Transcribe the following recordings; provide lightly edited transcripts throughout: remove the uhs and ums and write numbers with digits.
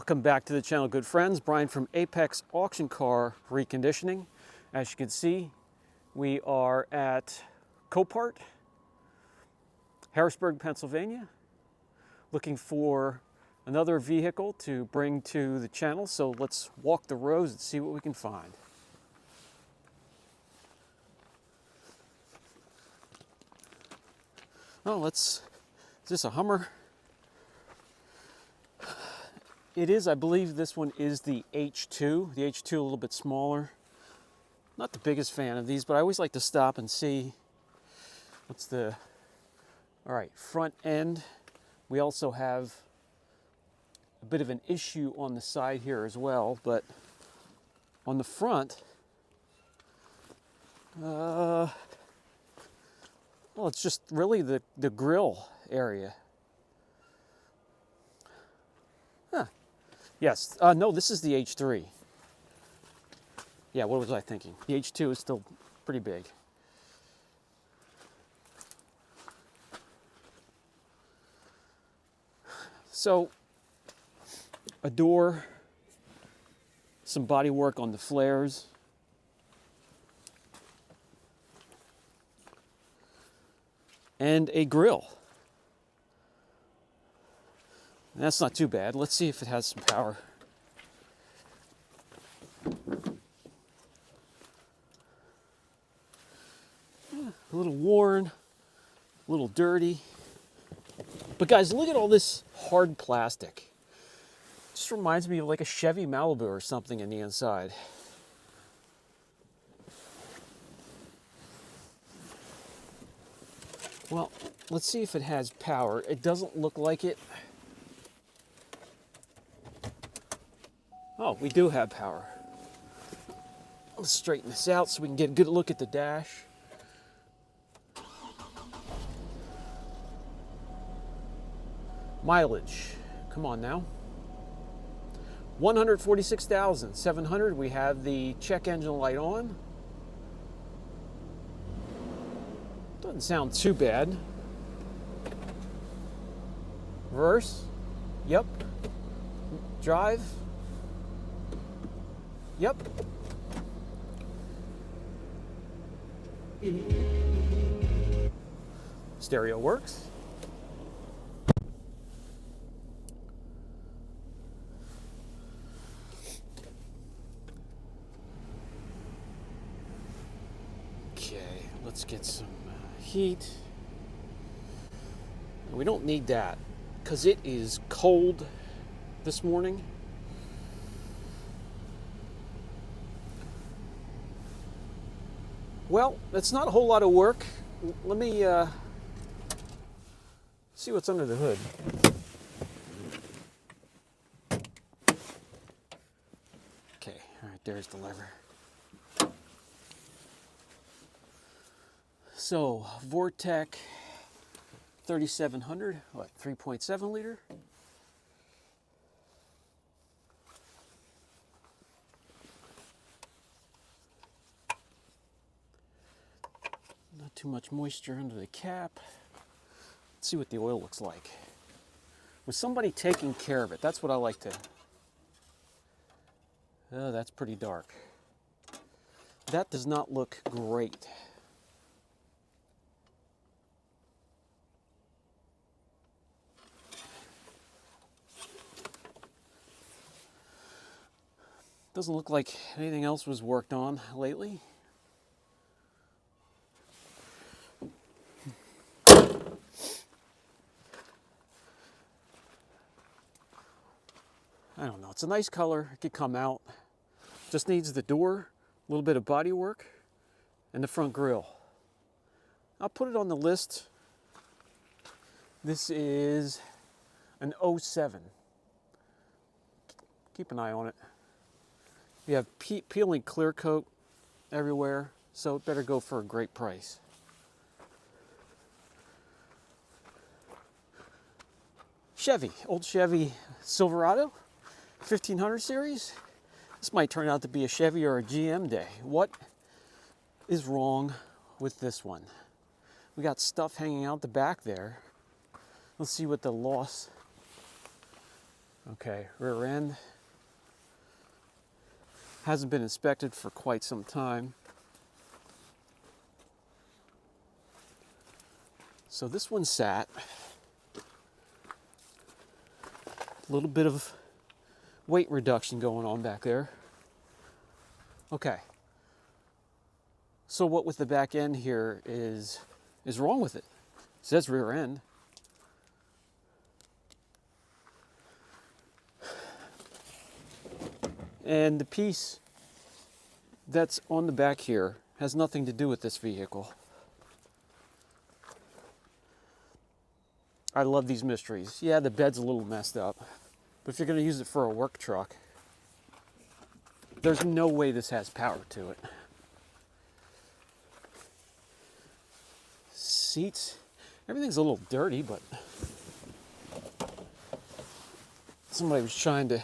Welcome back to the channel, good friends. Brian from Apex Auction Car Reconditioning. As you can see, we are at Copart, Harrisburg, Pennsylvania, looking for another vehicle to bring to the channel. So let's walk the roads and see what we can find. Oh, is this a Hummer? It is, I believe this one is the H2. The H2 a little bit smaller. Not the biggest fan of these, but I always like to stop and see what's the, all right, front end. We also have a bit of an issue on the side here as well, but on the front, well, it's just really the grill area. Huh. Yes, no, this is the H3. Yeah, what was I thinking? The H2 is still pretty big. So, a door, some body work on the flares. And a grill. And that's not too bad. Let's see if it has some power. A little worn, a little dirty. But guys, look at all this hard plastic. It just reminds me of like a Chevy Malibu or something in the inside. Well, let's see if it has power. It doesn't look like it. Oh, we do have power. Let's straighten this out so we can get a good look at the dash. Mileage, come on now. 146,700. We have the check engine light on. Doesn't sound too bad. Reverse, yep. Drive, yep. Stereo works. Okay, let's get some heat. We don't need that because it is cold this morning. Well, that's not a whole lot of work. Let me see what's under the hood. Okay, all right, there's the lever. So, Vortec 3700, what, 3.7 liter? Not too much moisture under the cap. Let's see what the oil looks like. Was somebody taking care of it? That's what I like to... Oh, that's pretty dark. That does not look great. Doesn't look like anything else was worked on lately. I don't know, it's a nice color, it could come out. Just needs the door, a little bit of body work, and the front grille. I'll put it on the list. This is an 07. Keep an eye on it. We have peeling clear coat everywhere, so it better go for a great price. Chevy, old Chevy Silverado, 1500 series. This might turn out to be a Chevy or a GM day. What is wrong with this one? We got stuff hanging out the back there. Let's see what the loss. Okay, rear end hasn't been inspected for quite some time. So this one sat. A little bit of weight reduction going on back there. Okay. So what with the back end here is wrong with it? It says rear end. And the piece that's on the back here has nothing to do with this vehicle. I love these mysteries. Yeah, the bed's a little messed up, but if you're going to use it for a work truck, there's no way this has power to it. Seats, everything's a little dirty, but somebody was trying to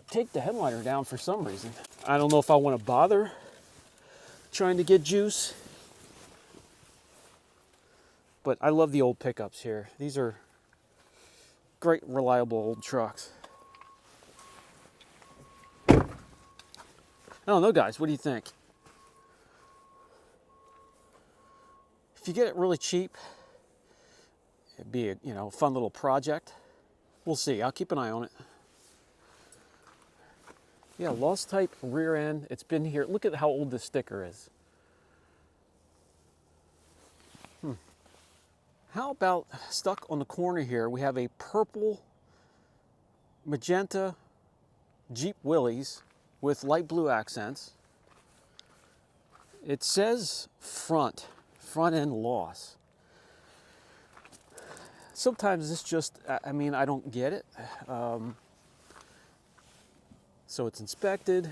take the headliner down for some reason. I don't know if I want to bother trying to get juice, but I love the old pickups here. These are great, reliable old trucks. I don't know, guys, what do you think? If you get it really cheap, it'd be a fun little project. We'll see. I'll keep an eye on it. Yeah, lost type rear end. It's been here. Look at how old this sticker is. How about stuck on the corner here, we have a purple magenta Jeep Willys with light blue accents. It says front end loss. Sometimes this just, I don't get it. So it's inspected,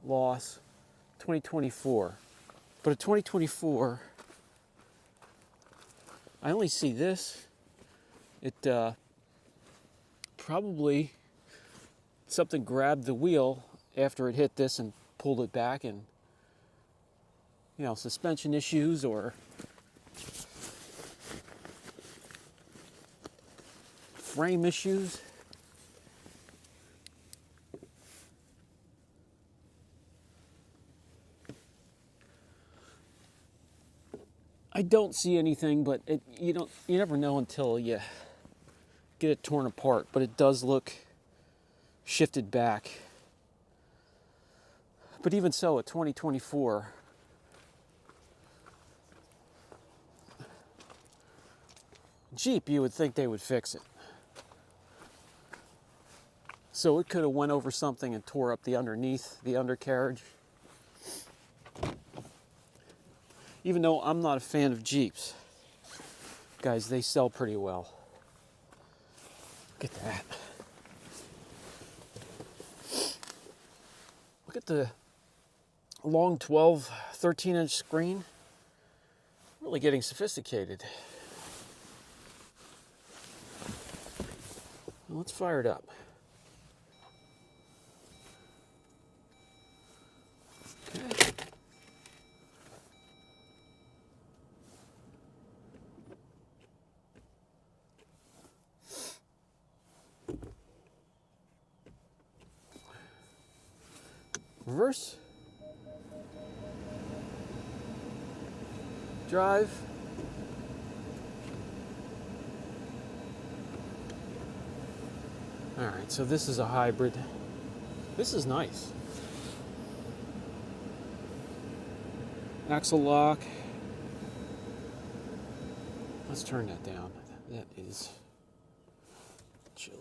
loss, 2024. But a 2024, I only see this. It probably something grabbed the wheel after it hit this and pulled it back, and suspension issues or frame issues. I don't see anything, but you never know until you get it torn apart, but it does look shifted back. But even so, at 2024, Jeep, you would think they would fix it. So it could have went over something and tore up the undercarriage. Even though I'm not a fan of Jeeps, guys, they sell pretty well. Look at that. Look at the long 12, 13-inch screen. Really getting sophisticated. Well, let's fire it up. Okay. Reverse. Drive. All right, so this is a hybrid. This is nice. Axle lock. Let's turn that down. That is chilly.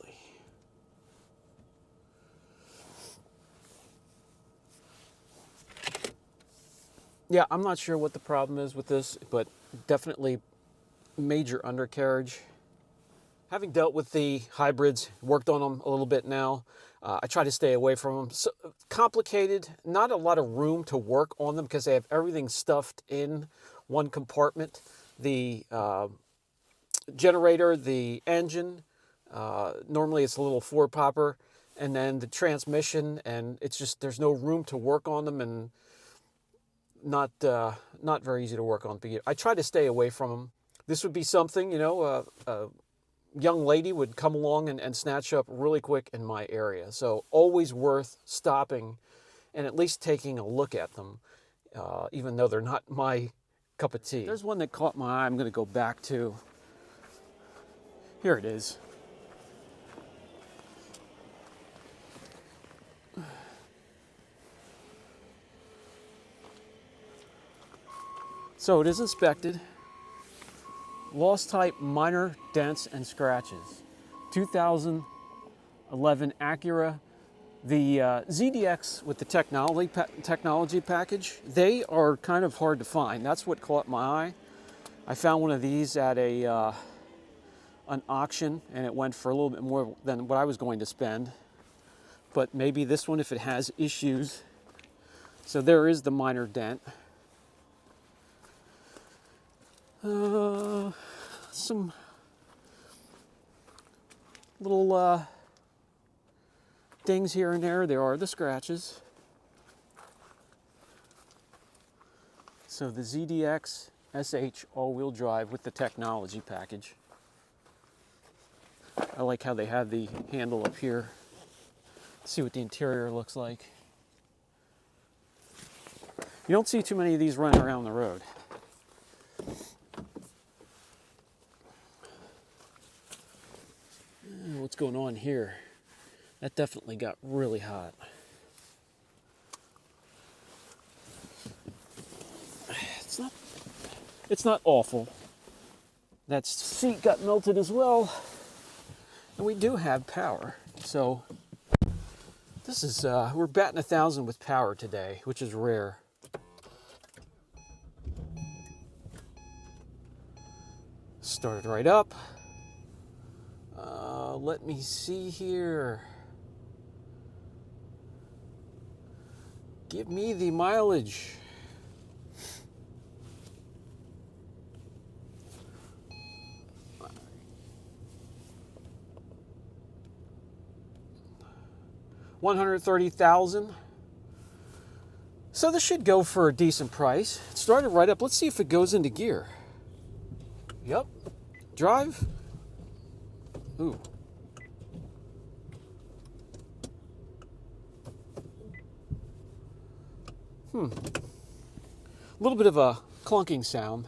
Yeah, I'm not sure what the problem is with this, but definitely major undercarriage. Having dealt with the hybrids, worked on them a little bit now, I try to stay away from them. So, complicated, not a lot of room to work on them because they have everything stuffed in one compartment. The generator, the engine, normally it's a little four-popper, and then the transmission, and it's just, there's no room to work on them, and not very easy to work on. I try to stay away from them. This would be something, you know, a young lady would come along and snatch up really quick in my area. So always worth stopping and at least taking a look at them, even though they're not my cup of tea. There's one that caught my eye I'm going to go back to. Here it is. So it is inspected. Lost type, minor dents and scratches. 2011 Acura. The ZDX with the technology package, they are kind of hard to find. That's what caught my eye. I found one of these at an auction, and it went for a little bit more than what I was going to spend. But maybe this one, if it has issues. So there is the minor dent. Some little dings here and there. There are the scratches. So the ZDX SH all-wheel drive with the technology package. I like how they have the handle up here. Let's see what the interior looks like. You don't see too many of these running around the road. What's going on here? That definitely got really hot. It's not awful. That seat got melted as well. And we do have power. So this is, we're batting 1,000 with power today, which is rare. Started right up. Let me see here. Give me the mileage. $130,000. So this should go for a decent price. It started right up. Let's see if it goes into gear. Yep. Drive. Ooh. A little bit of a clunking sound.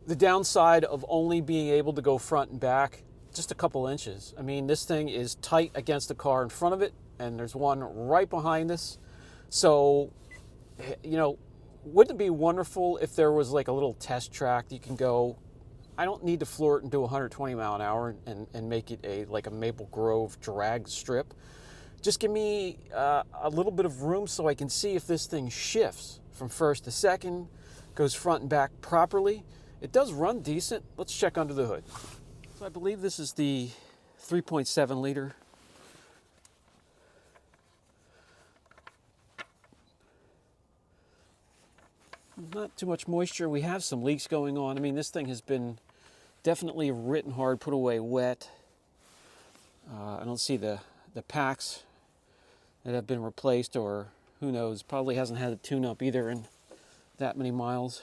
The downside of only being able to go front and back, just a couple inches. I mean, this thing is tight against the car in front of it, and there's one right behind us. So, you know, wouldn't it be wonderful if there was like a little test track that you can go, I don't need to floor it and do 120 mile an hour and make it like a Maple Grove drag strip. Just give me a little bit of room so I can see if this thing shifts from first to second, goes front and back properly. It does run decent. Let's check under the hood. So I believe this is the 3.7 liter. Not too much moisture. We have some leaks going on. I mean, this thing has been definitely written hard, put away wet. I don't see the packs that have been replaced, or who knows, probably hasn't had a tune-up either in that many miles.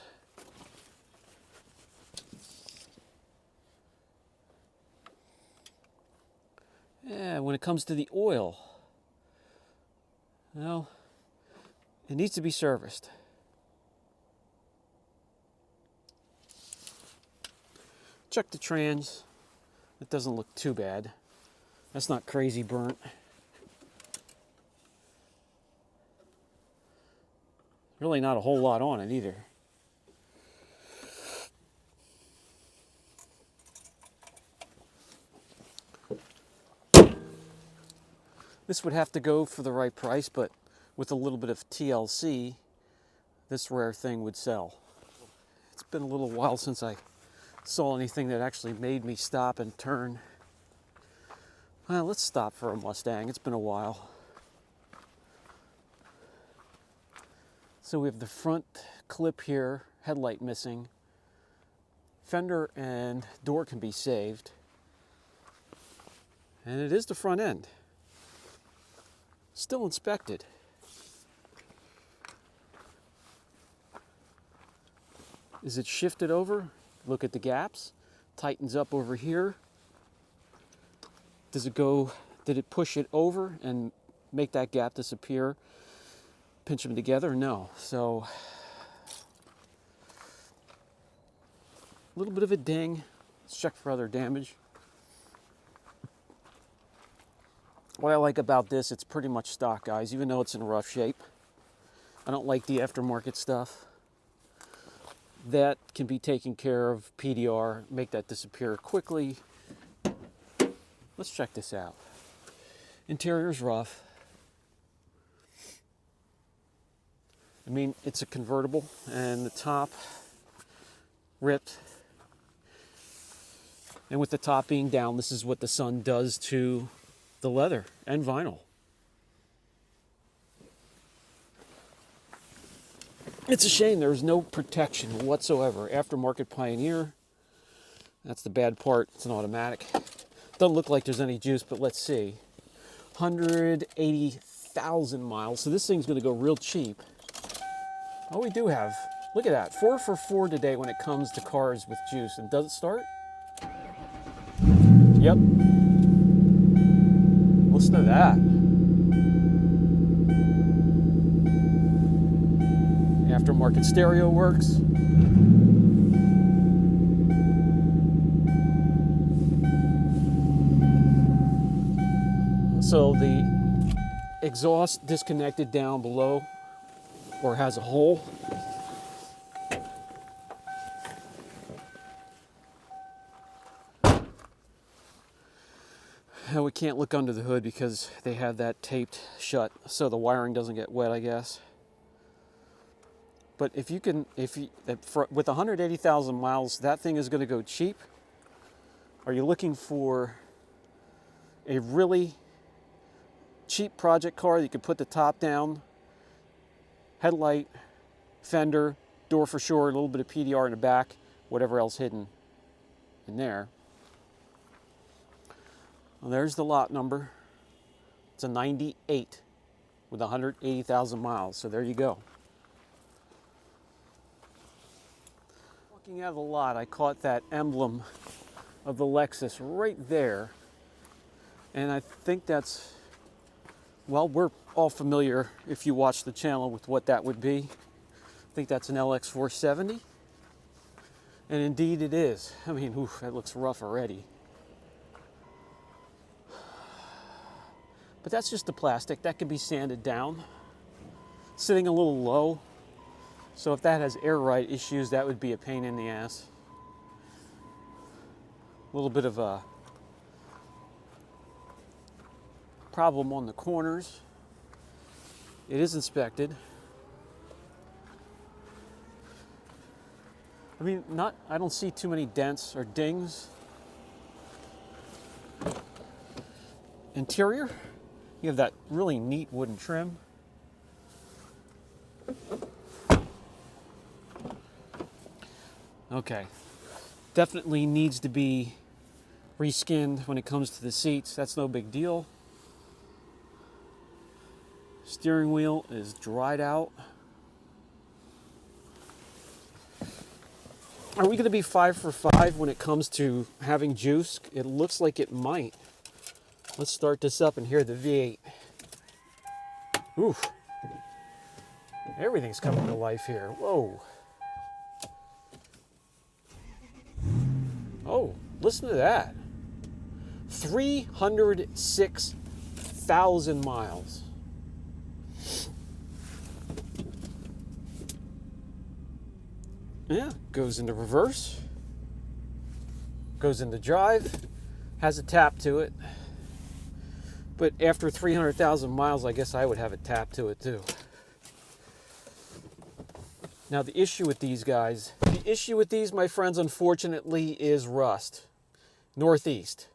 Yeah, when it comes to the oil, well, it needs to be serviced. Check the trans. It doesn't look too bad. That's not crazy burnt. Really not a whole lot on it either. This would have to go for the right price, but with a little bit of TLC, this rare thing would sell. It's been a little while since I saw anything that actually made me stop and turn. Well, let's stop for a Mustang. It's been a while. So we have the front clip here, headlight missing. Fender and door can be saved. And it is the front end. Still inspected. Is it shifted over? Look at the gaps. Tightens up over here. Does it go, did it push it over and make that gap disappear? Pinch them together? No. So, a little bit of a ding. Let's check for other damage. What I like about this, it's pretty much stock, guys, even though it's in rough shape. I don't like the aftermarket stuff. That can be taken care of, PDR, make that disappear quickly. Let's check this out. Interior's rough. I mean, it's a convertible, and the top ripped. And with the top being down, this is what the sun does to the leather and vinyl. It's a shame there's no protection whatsoever. Aftermarket Pioneer, that's the bad part. It's an automatic. Doesn't look like there's any juice, but let's see. 180,000 miles. So this thing's going to go real cheap. Oh, we do have, look at that, 4 for 4 today when it comes to cars with juice. And does it start? Yep. Listen to that. Aftermarket stereo works. So the exhaust disconnected down below, or has a hole. And we can't look under the hood because they have that taped shut so the wiring doesn't get wet, I guess. But if you can, with 180,000 miles, that thing is going to go cheap. Are you looking for a really cheap project car that you can put the top down, headlight, fender, door for sure, a little bit of PDR in the back, whatever else hidden in there. Well, there's the lot number. It's a 98 with 180,000 miles. So there you go. Walking out of the lot, I caught that emblem of the Lexus right there. And I think that's, well, we're all familiar, if you watch the channel, with what that would be. I think that's an Lx470. And indeed it is. I mean, oof, that looks rough already. But that's just the plastic. That can be sanded down. Sitting a little low. So if that has air ride issues, that would be a pain in the ass. A little bit of a problem on the corners. It is inspected. I mean, I don't see too many dents or dings. Interior, you have that really neat wooden trim. Okay, definitely needs to be reskinned when it comes to the seats. That's no big deal. Steering wheel is dried out. Are we going to be 5 for 5 when it comes to having juice? It looks like it might. Let's start this up and hear the V8. Oof. Everything's coming to life here. Whoa. Oh, listen to that. 306,000 miles. Yeah, goes into reverse. Goes into drive. Has a tap to it. But after 300,000 miles, I guess I would have a tap to it too. Now the issue with these guys, my friends, unfortunately, is rust. Northeast.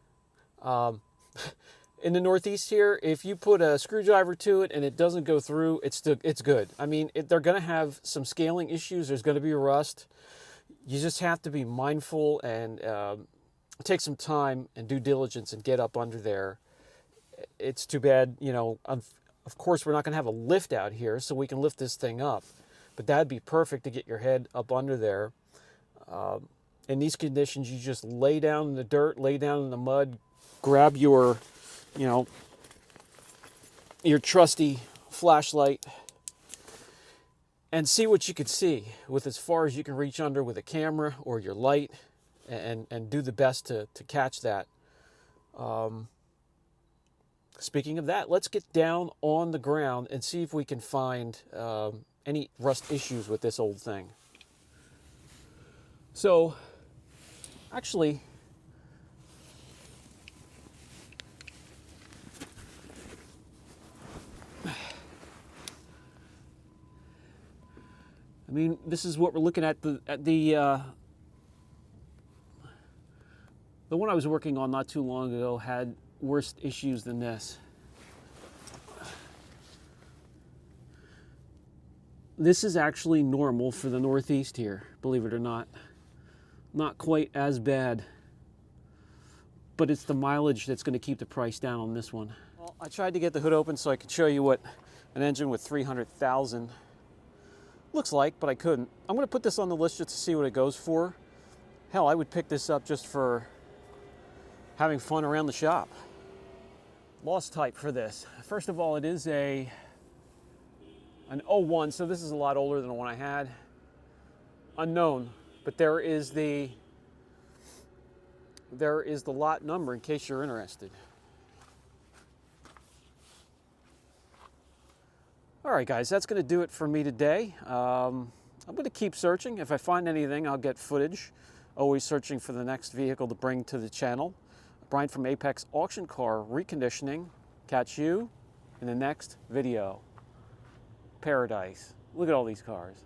In the Northeast here, if you put a screwdriver to it and it doesn't go through, it's good. I mean, they're going to have some scaling issues. There's going to be rust. You just have to be mindful and take some time and due diligence and get up under there. It's too bad, you know, of course, we're not going to have a lift out here, so we can lift this thing up. But that'd be perfect to get your head up under there. In these conditions, you just lay down in the dirt, lay down in the mud, grab your, you know, your trusty flashlight and see what you can see with as far as you can reach under with a camera or your light, and do the best to catch that. Speaking of that, let's get down on the ground and see if we can find any rust issues with this old thing. So, actually, I mean, this is what we're looking at. The one I was working on not too long ago had worse issues than this. This is actually normal for the Northeast here, believe it or not. Not quite as bad, but it's the mileage that's going to keep the price down on this one. Well, I tried to get the hood open so I could show you what an engine with 300,000 looks like, but I couldn't. I'm going to put this on the list just to see what it goes for. Hell, I would pick this up just for having fun around the shop. Loss type for this. First of all, it is an 01, so this is a lot older than the one I had. Unknown, but there is the lot number in case you're interested. All right, guys, that's going to do it for me today. I'm going to keep searching. If I find anything, I'll get footage. Always searching for the next vehicle to bring to the channel. Brian from Apex Auction Car Reconditioning. Catch you in the next video. Paradise. Look at all these cars.